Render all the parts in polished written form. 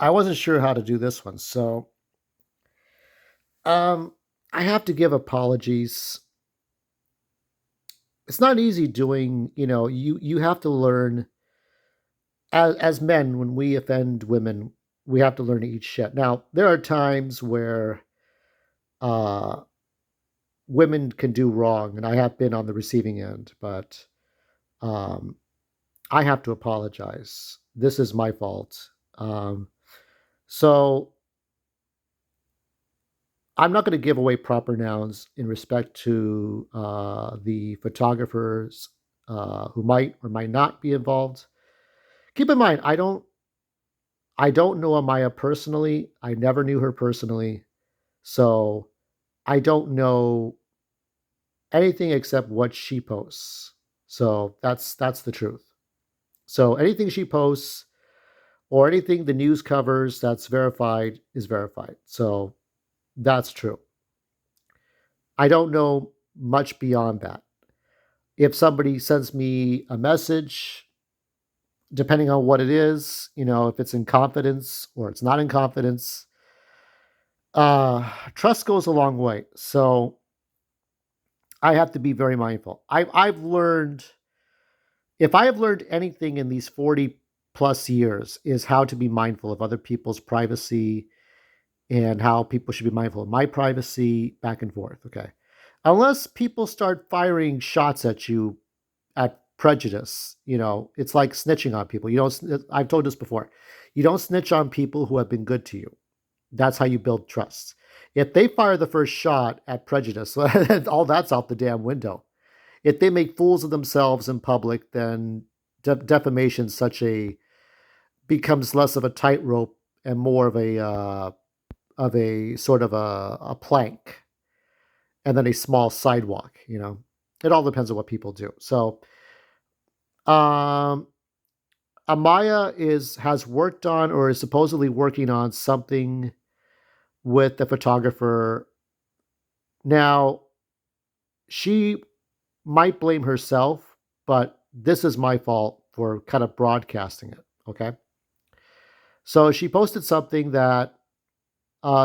I wasn't sure how to do this one, so um, I have to give apologies. It's not easy doing. You have to learn as men when we offend women. We have to learn to eat shit. Now there are times where uh, women can do wrong, and I have been on the receiving end, but um, I have to apologize. This is my fault. So I'm not going to give away proper nouns in respect to the photographers who might or might not be involved. Keep in mind, I don't know Amaya personally. I never knew her personally, so I don't know anything except what she posts. So that's the truth. So anything she posts or anything the news covers that's verified is verified. So that's true. I don't know much beyond that. If somebody sends me a message, depending on what it is, if it's in confidence or it's not in confidence, trust goes a long way. So I have to be very mindful. I've learned, if I have learned anything in these 40 plus years, is how to be mindful of other people's privacy and how people should be mindful of my privacy, back and forth. Okay. Unless people start firing shots at you at prejudice. It's like snitching on people. You don't. I've told this before. You don't snitch on people who have been good to you. That's how you build trust. If they fire the first shot at prejudice, all that's out the damn window. If they make fools of themselves in public, then defamation such a becomes less of a tightrope and more of a sort of a plank, and then a small sidewalk. It all depends on what people do. So um, Amaya has worked on or is supposedly working on something with the photographer. Now, she might blame herself, but this is my fault for kind of broadcasting it. Okay. So she posted something that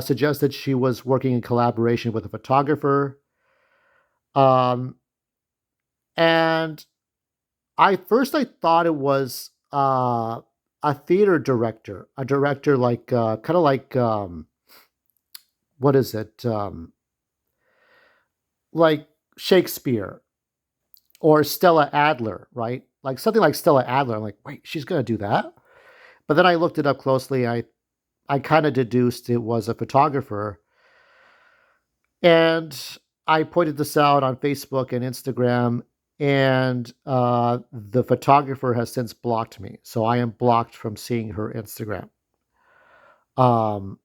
suggested she was working in collaboration with a photographer. Um, and I thought it was a theater director, a director like kind of like what is it? Like Shakespeare or Stella Adler, right? Like something like Stella Adler. I'm like, wait, she's gonna do that? But then I looked it up closely. I kind of deduced it was a photographer, and I pointed this out on Facebook and Instagram, and the photographer has since blocked me, so I am blocked from seeing her Instagram. Um,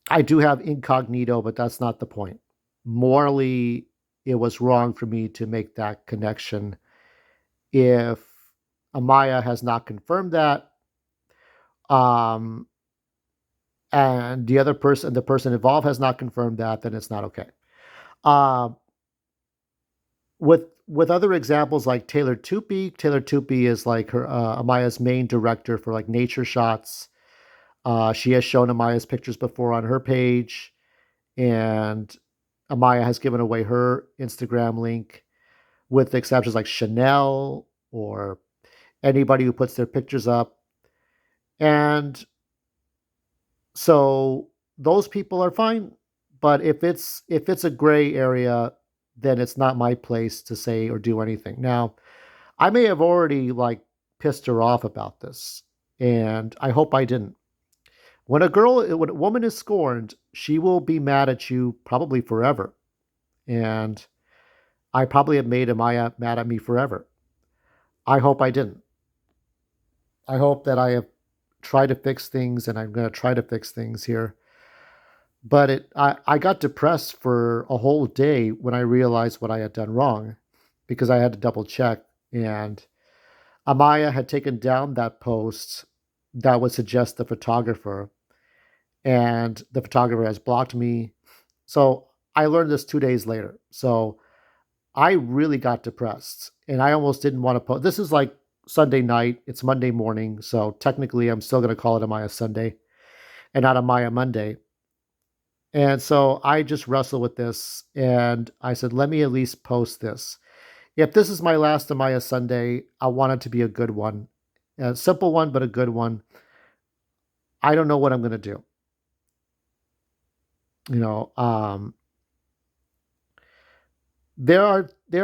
I do have incognito, but that's not the point. Morally, it was wrong for me to make that connection. If Amaya has not confirmed that, um, and the person involved has not confirmed that, then it's not okay. Um, with other examples like Taylor Tupy is like her Amaya's main director for like nature shots. She has shown Amaya's pictures before on her page, and Amaya has given away her Instagram link with exceptions like Chanel or anybody who puts their pictures up. And so those people are fine. But if it's a gray area, then it's not my place to say or do anything. Now, I may have already like pissed her off about this, and I hope I didn't. When a woman is scorned, she will be mad at you probably forever. And I probably have made Amaya mad at me forever. I hope I didn't. I hope that I have tried to fix things, and I'm going to try to fix things here. But I got depressed for a whole day when I realized what I had done wrong, because I had to double check. And Amaya had taken down that post that would suggest the photographer, and the photographer has blocked me. So I learned this 2 days later. So I really got depressed, and I almost didn't want to post. This is like Sunday night. It's Monday morning, so technically I'm still going to call it Amiah Sunday and not Amiah Monday. And so I just wrestled with this and I said, let me at least post this. If this is my last Amiah Sunday, I want it to be a good one. A simple one, but a good one. I don't know what I'm going to do. You know, there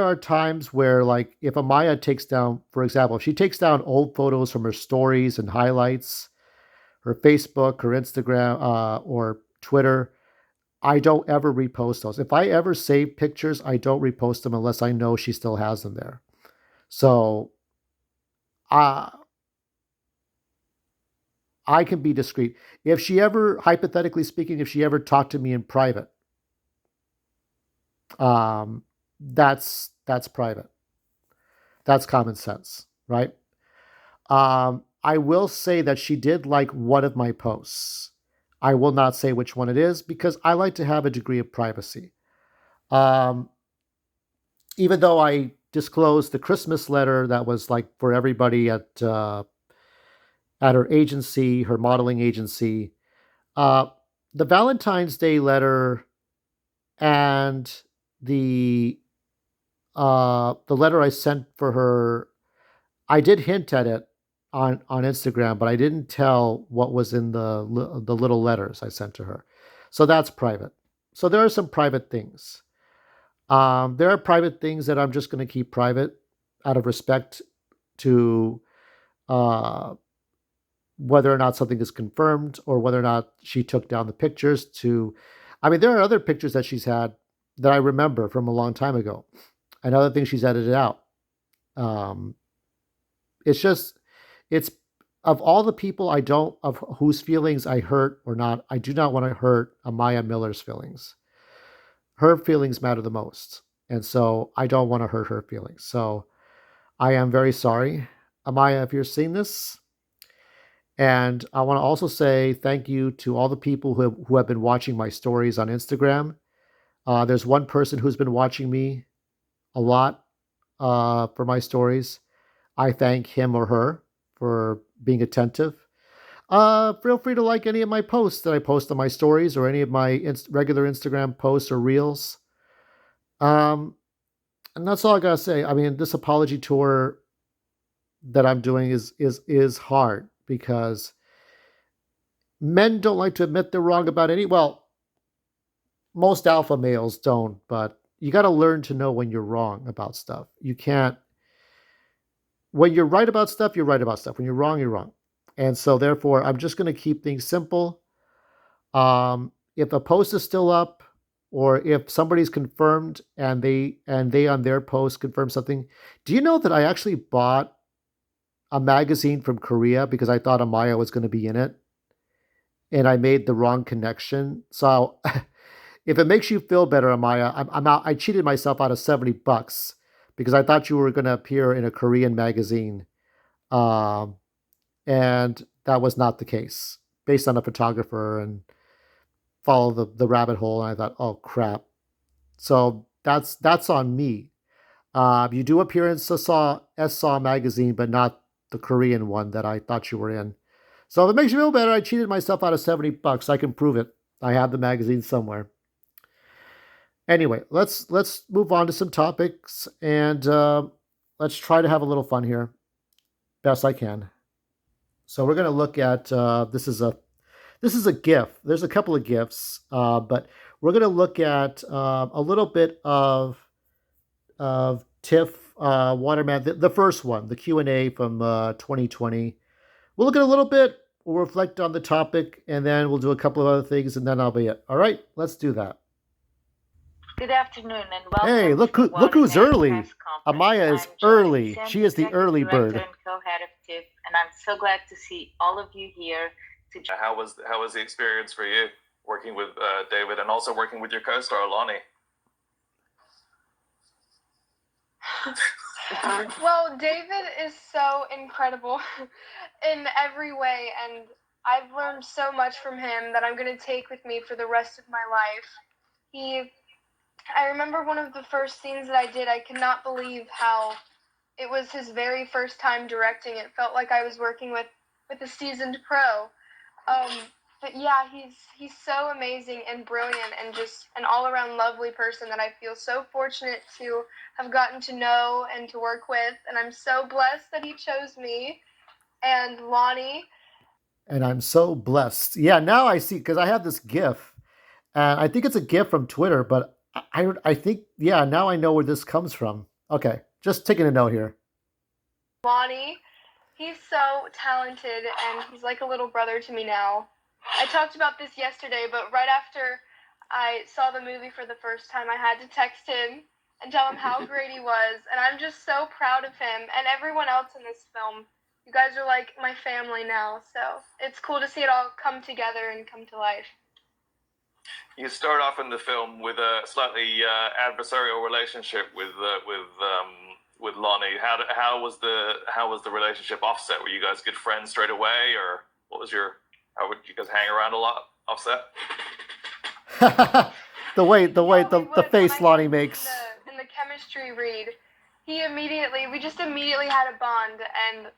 are times where, like, if Amiah takes down, for example, if she takes down old photos from her stories and highlights, her Facebook, her Instagram, or Twitter, I don't ever repost those. If I ever save pictures, I don't repost them unless I know she still has them there. So uh, I can be discreet. If she ever, hypothetically speaking, if she ever talked to me in private, um, that's private. That's common sense, right? I will say that she did like one of my posts. I will not say which one it is because I like to have a degree of privacy. Um, Even though I disclosed the Christmas letter that was like for everybody at her agency, her modeling agency, uh, the Valentine's Day letter and the the letter I sent for her, I did hint at it on Instagram, but I didn't tell what was in the little letters I sent to her. So that's private. So there are some private things. There are private things that I'm just going to keep private out of respect to uh, whether or not something is confirmed or whether or not she took down the pictures. I mean, there are other pictures that she's had that I remember from a long time ago, and other things she's edited out. Um, it's just, it's of all the people I don't, of whose feelings I hurt or not, I do not want to hurt Amaya Miller's feelings. Her feelings matter the most. And so I don't want to hurt her feelings. So I am very sorry, Amaya, if you're seeing this. And I want to also say thank you to all the people who have been watching my stories on Instagram. There's one person who's been watching me a lot for my stories. I thank him or her for being attentive. Feel free to like any of my posts that I post on my stories or any of my regular Instagram posts or reels. Um, and that's all I gotta say. I mean, this apology tour that I'm doing is hard because men don't like to admit they're wrong about any. Well, most alpha males don't, but you got to learn to know when you're wrong about stuff. You can't. When you're right about stuff, you're right about stuff. When you're wrong, you're wrong. And so, therefore, I'm just going to keep things simple. If a post is still up, or if somebody's confirmed and they on their post confirm something, do you know that I actually bought a magazine from Korea because I thought Amaya was going to be in it, and I made the wrong connection. So if it makes you feel better, Amaya, I'm out. I cheated myself out of $70 because I thought you were going to appear in a Korean magazine, um, and that was not the case. Based on a photographer and follow the rabbit hole, and I thought, oh crap. So that's on me. You do appear in Saw magazine, but not the Korean one that I thought you were in. So if it makes you feel better, I cheated myself out of $70. I can prove it. I have the magazine somewhere. Anyway, let's move on to some topics and let's try to have a little fun here, best I can. So we're going to look at this is a GIF. There's a couple of GIFs, but we're going to look at a little bit of Tiff Waterman, the first one, the Q&A from 2020. We'll look at a little bit. We'll reflect on the topic, and then we'll do a couple of other things, and then I'll be it. All right, let's do that. Good afternoon and welcome. Hey, look who's early. Amaya is early. She is the early bird. And co-head of TIFF, and I'm so glad to see all of you here. How was the experience for you working with David and also working with your co-star Lonnie? Well, David is so incredible in every way, and I've learned so much from him that I'm going to take with me for the rest of my life. I remember one of the first scenes that I did, I could not believe how it was his very first time directing. It felt like I was working with a seasoned pro. But yeah, he's so amazing and brilliant and just an all-around lovely person that I feel so fortunate to have gotten to know and to work with. And I'm so blessed that he chose me and Lonnie. And I'm so blessed. Yeah, now I see because I have this GIF, and I think it's a GIF from Twitter, but I think yeah, now I know where this comes from. Okay, just taking a note here. Lonnie, he's so talented and he's like a little brother to me now. I talked about this yesterday, but right after I saw the movie for the first time, I had to text him and tell him how great he was. And I'm just so proud of him and everyone else in this film. You guys are like my family now, so it's cool to see it all come together and come to life. You start off in the film with a slightly adversarial relationship with Lonnie. How was the relationship offset? Were you guys good friends straight away, or how would you guys hang around a lot offset? the face Lonnie makes. In the chemistry read, we just immediately had a bond, and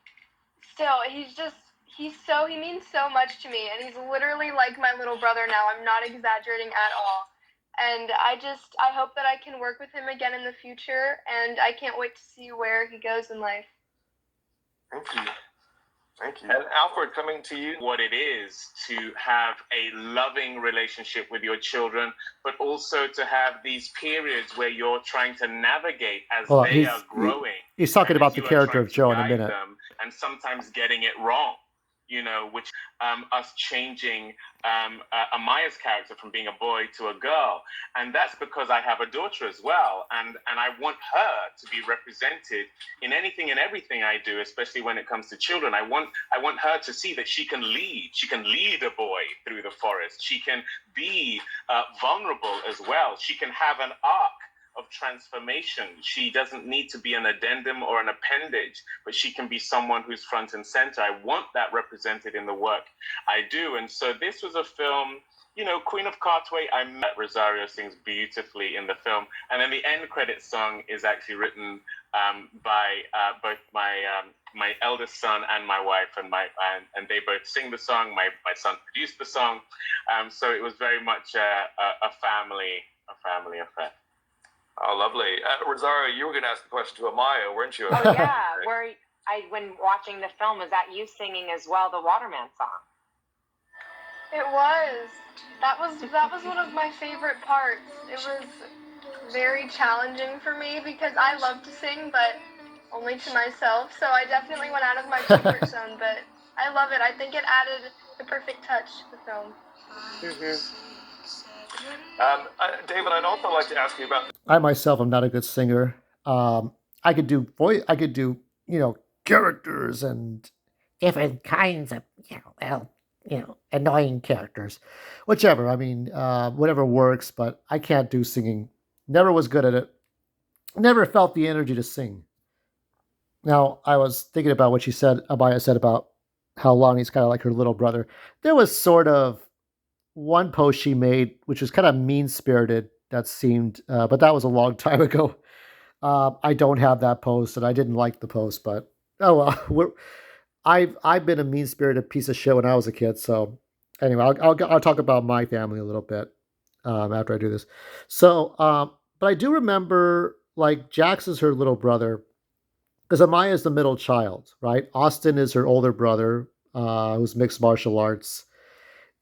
still, he means so much to me, and he's literally like my little brother now. I'm not exaggerating at all. And I hope that I can work with him again in the future, and I can't wait to see where he goes in life. Thank you. Thank you. And Alfred, coming to you, what it is to have a loving relationship with your children, but also to have these periods where you're trying to navigate as they are growing. He's talking about the character of Joe in a minute. And sometimes getting it wrong, which us changing Amiah's character from being a boy to a girl. And that's because I have a daughter as well. And I want her to be represented in anything and everything I do, especially when it comes to children. I want her to see that she can lead. She can lead a boy through the forest. She can be vulnerable as well. She can have an arc of transformation. She doesn't need to be an addendum or an appendage, but she can be someone who's front and center. I want that represented in the work I do. And so this was a film, Queen of Cartway, I met Rosario sings beautifully in the film. And then the end credit song is actually written by both my eldest son and my wife, and they both sing the song. My son produced the song. So it was very much a family affair. Oh, lovely. Rosario, you were going to ask a question to Amiah, weren't you? Oh, yeah. When watching the film, is that you singing as well, the Waterman song? It was. That was one of my favorite parts. It was very challenging for me because I love to sing, but only to myself. So I definitely went out of my comfort zone, but I love it. I think it added the perfect touch to the film. Mm-hmm. David, I'd also like to ask you about. I myself am not a good singer. I could do characters and different kinds of annoying characters, whichever. I mean, whatever works. But I can't do singing. Never was good at it. Never felt the energy to sing. Now I was thinking about what Amiah said about how Lonnie's kind of like her little brother. There was sort of one post she made, which was kind of mean-spirited, that seemed, but that was a long time ago. I don't have that post, and I didn't like the post, but oh well. I've been a mean-spirited piece of shit when I was a kid. So anyway, I'll talk about my family a little bit after I do this. So, but I do remember like Jax is her little brother because Amiah is the middle child, right? Austin is her older brother who's mixed martial arts.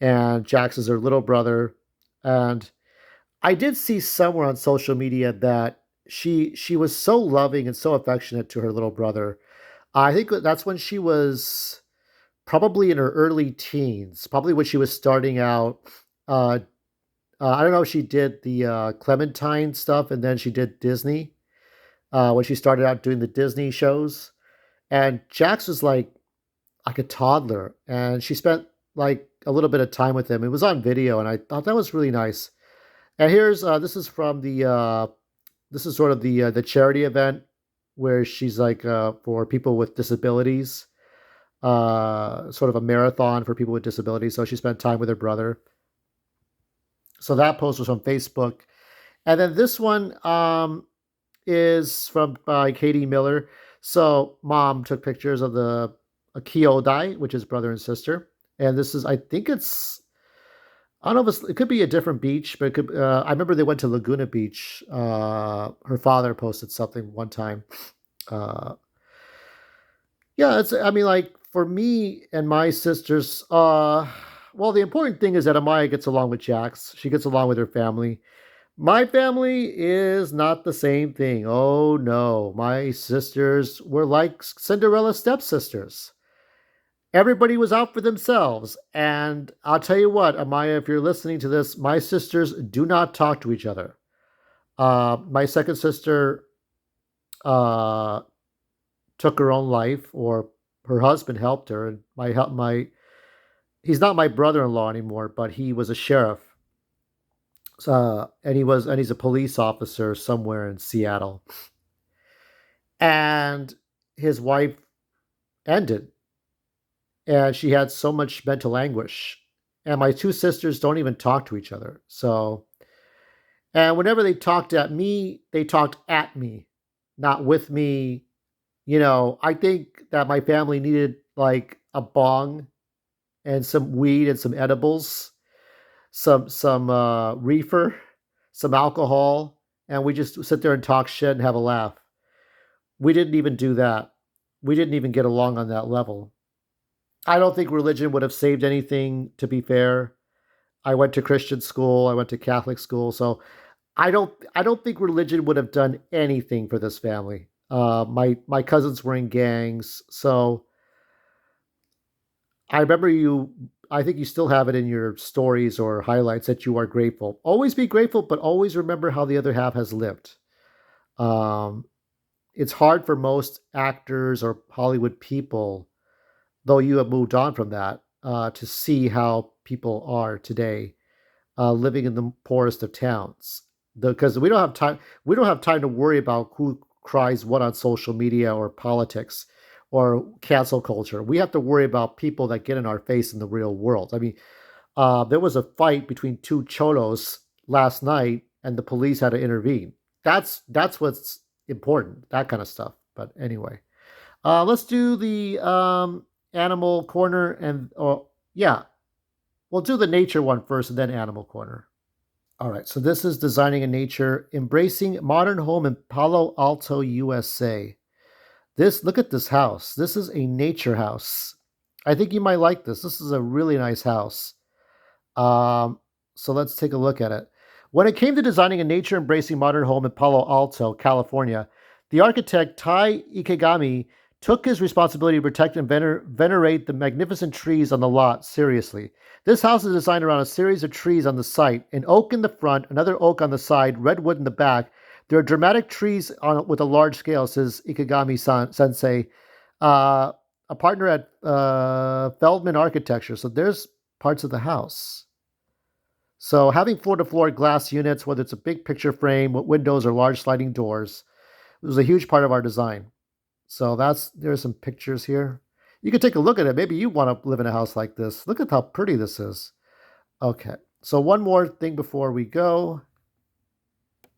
And Jax is her little brother. And I did see somewhere on social media that she was so loving and so affectionate to her little brother. I think that's when she was probably in her early teens, probably when she was starting out. I don't know if she did the Clementine stuff and then she did Disney when she started out doing the Disney shows. And Jax was like a toddler, and she spent like a little bit of time with him. It was on video, and I thought that was really nice. And here's this is from this is sort of the charity event where she's like for people with disabilities, sort of a marathon for people with disabilities. So she spent time with her brother. So that post was from Facebook, and then this one is from Katie Miller. So mom took pictures of the Kyodai, which is brother and sister, and this is, I think it's, I don't know if it could be a different beach, but it could. I remember they went to Laguna Beach. Her father posted something one time. Uh, yeah, it's. I mean, like for me and my sisters. Well, the important thing is that Amaya gets along with Jax. She gets along with her family. My family is not the same thing. Oh no, my sisters were like Cinderella stepsisters. Everybody was out for themselves. And I'll tell you what, Amaya, if you're listening to this, my sisters do not talk to each other. My second sister uh, took her own life, or her husband helped her. And my he's not my brother-in-law anymore, but he was a sheriff, and he's a police officer somewhere in Seattle. And his wife ended, and she had so much mental anguish. And my two sisters don't even talk to each other. So, and whenever they talked at me, not with me. I think that my family needed like a bong and some weed and some edibles, some reefer, some alcohol, and we just sit there and talk shit and have a laugh. We didn't even do that. We didn't even get along on that level. I don't think religion would have saved anything, to be fair. I went to Christian school, I went to Catholic school, so I don't think religion would have done anything for this family. My cousins were in gangs, so I remember you. I think you still have it in your stories or highlights that you are grateful. Always be grateful, but always remember how the other half has lived. Um, it's hard for most actors or Hollywood people, though you have moved on from that, to see how people are today, living in the poorest of towns. Because we don't have time. We don't have time to worry about who cries what on social media or politics or cancel culture. We have to worry about people that get in our face in the real world. I mean, there was a fight between two cholos last night, and the police had to intervene. That's what's important. That kind of stuff. But anyway, let's do the animal corner, and yeah, we'll do the nature one first, and then animal corner. All right, so this is Designing in Nature, Embracing Modern Home in Palo Alto, USA. Look at this house. This is a nature house. I think you might like this. This is a really nice house. Um, so let's take a look at it. When it came to designing a nature embracing modern home in Palo Alto, California, the architect Tai Ikegami took his responsibility to protect and venerate the magnificent trees on the lot seriously. This house is designed around a series of trees on the site, an oak in the front, another oak on the side, redwood in the back. There are dramatic trees with a large scale, says Ikegami sensei, a partner at Feldman Architecture. So there's parts of the house. So having floor-to-floor glass units, whether it's a big picture frame with windows or large sliding doors, was a huge part of our design. So there's some pictures here. You can take a look at it. Maybe you want to live in a house like this. Look at how pretty this is. Okay, so one more thing before we go.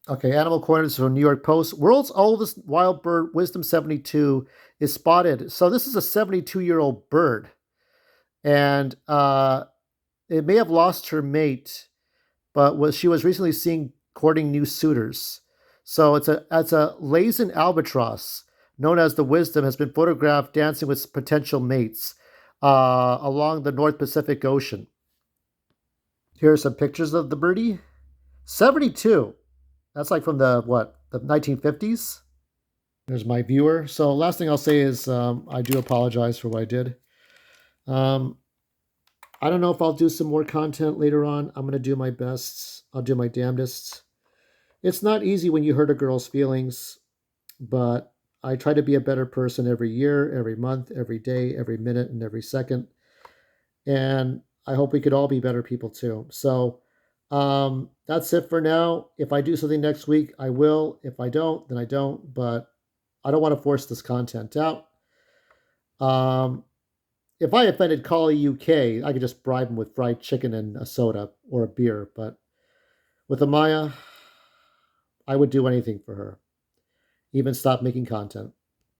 Okay, Animal Corner is from New York Post. World's oldest wild bird, Wisdom 72, is spotted. So this is a 72-year-old bird. And it may have lost her mate, but she was recently seen courting new suitors. So it's a Lazen albatross, known as the Wisdom, has been photographed dancing with potential mates along the North Pacific Ocean. Here are some pictures of the birdie. 72. That's like from the 1950s? There's my viewer. So last thing I'll say is I do apologize for what I did. I don't know if I'll do some more content later on. I'm going to do my best. I'll do my damnedest. It's not easy when you hurt a girl's feelings, but I try to be a better person every year, every month, every day, every minute, and every second. And I hope we could all be better people too. So that's it for now. If I do something next week, I will. If I don't, then I don't. But I don't want to force this content out. If I offended Collie UK, I could just bribe him with fried chicken and a soda or a beer. But with Amiah, I would do anything for her, even stop making content.